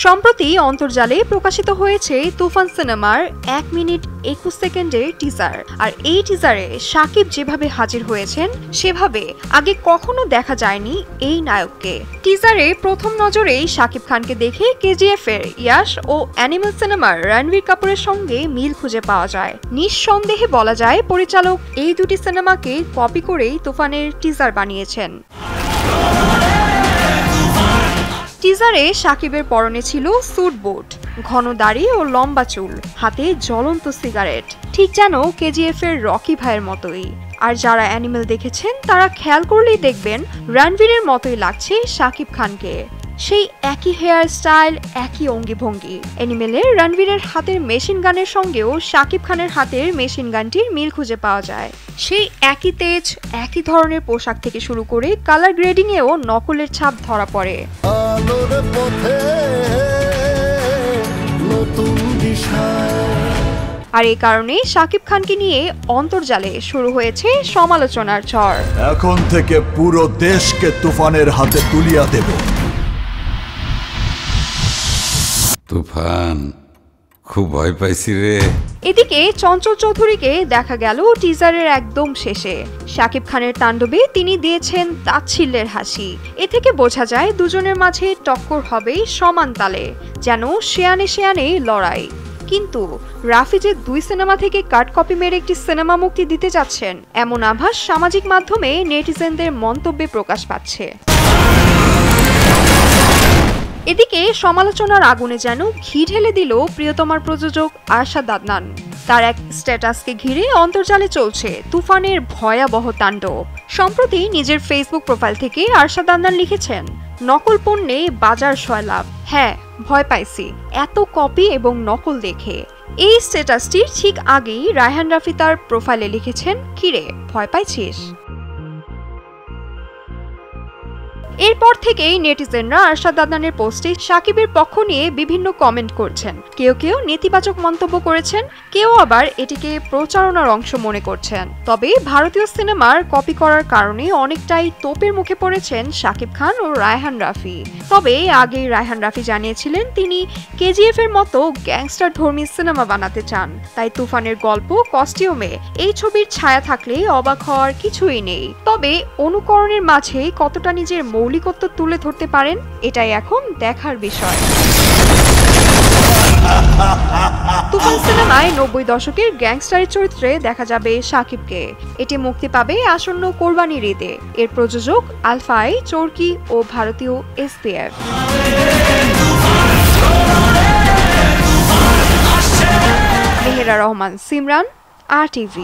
সম্প্রতি অন্তর্জালে প্রকাশিত হয়েছে তুফান সিনেমার 1 মিনিট 21 সেকেন্ডের টিজার। আর এই টিজারে শাকিব যেভাবে হাজির হয়েছেন সেভাবে আগে কখনো দেখা যায়নি এই নায়ককে। টিজারে প্রথম নজরেই শাকিব খানকে দেখে কেজিএফ এর ইয়াশ ও অ্যানিমেল সিনেমার রণবীর কাপুরের সঙ্গে মিল খুঁজে পাওয়া যায়। নিঃসন্দেহে বলা যায় পরিচালক এই দুটি সিনেমাকে কপি করেই তুফানের টিজার বানিয়েছেন। টিজারে শাকিবের পরনে ছিল স্যুট বুট, ঘন দাড়ি ও লম্বা চুল, হাতে জ্বলন্ত সিগারেট, ঠিক যেন কেজিএফ এর রকি ভাইয়ের মতোই। আর যারা অ্যানিমেল দেখেছেন তারা খেয়াল করলেই দেখবেন রণবীরের মতোই লাগছে শাকিব খানকে। সেই একই হেয়ার স্টাইল, একই অঙ্গিভঙ্গি। অ্যানিমেলের রণবীরের হাতের মেশিন গানের সঙ্গেও শাকিব খানের হাতের মেশিন গানটির মিল খুঁজে পাওয়া যায়। সেই একই তেজ, একই ধরনের পোশাক থেকে শুরু করে কালার গ্রেডিং এও নকলের ছাপ ধরা পড়ে। আর এই কারণে শাকিব খানকে নিয়ে অন্তর্জালে শুরু হয়েছে সমালোচনার ঝড়। এখন থেকে পুরো দেশকে তুফানের হাতে তুলিয়া দেব। তুফান, খুব ভয় পাইছি রে। এদিকে চঞ্চল চৌধুরীকে দেখা গেল টিজারের একদম শেষে। শাকিব খানের তাণ্ডবে তিনি দিয়েছেন তাচ্ছিল্যের হাসি। এ থেকে বোঝা যায় দুজনের মাঝে টক্কর হবে সমান তালে, যেন শেয়ানে শেয়ানে লড়াই। কিন্তু রাফি যে 2 সিনেমা থেকে কাট কপি মেরে একটি সিনেমা মুক্তি দিতে যাচ্ছেন, এমন আভাস সামাজিক মাধ্যমে নেটিজেনদের মন্তব্যে প্রকাশ পাচ্ছে। এদিকে সমালোচনার আগুনে যেন ঘি ঢেলে দিল প্রিয়তমার প্রযোজক আরশাদ আদনান। তার এক স্ট্যাটাসকে ঘিরে অন্তর্জালে চলছে তুফানের ভয়াবহ তাণ্ডব। সম্প্রতি নিজের ফেসবুক প্রোফাইল থেকে আরশাদ আদনান লিখেছেন, নকল পণ্যে বাজার সয়লাভ। হ্যাঁ, ভয় পাইছি এত কপি এবং নকল দেখে। এই স্ট্যাটাসটির ঠিক আগেই রায়হান রাফি তার প্রোফাইলে লিখেছেন, কিরে ভয় পাইছিস? এরপর থেকেই নেটিজেনরা আরশাদ আদনানের পোস্টে শাকিবের পক্ষ নিয়ে বিভিন্ন কমেন্ট করছেন। কেউ কেউ নেতিবাচক মন্তব্য করেছেন, কেউ আবার এটিকে প্রচারণার অংশ মনে করছেন। তবে ভারতীয় সিনেমার কপি করার কারণে অনেকটাই তোপের মুখে পড়েছেন শাকিব খান ও রায়হান রাফি। তবে আগেই রায়হান রাফি জানিয়েছিলেন তিনি কেজিএফ এর মতো গ্যাংস্টার ধর্মী সিনেমা বানাতে চান। তাই তুফানের গল্প, কস্টিউমে এই ছবির ছায়া থাকলে অবাক হওয়ার কিছুই নেই। তবে অনুকরণের মাঝে কতটা নিজের মৌলিকত্ব তুলে ধরতে পারেন, এটাই এখন দেখার বিষয়। তুফান সিনেমায় 90 দশকের গ্যাংস্টারের চরিত্রে দেখা যাবে শাকিবকে। এটি মুক্তি পাবে আসন্ন কোরবানির ঈদে। এর প্রযোজক আলফাই, চরকি ও ভারতীয় এসপিএফ। মেহেরা রহমান, সিমরান, RTV।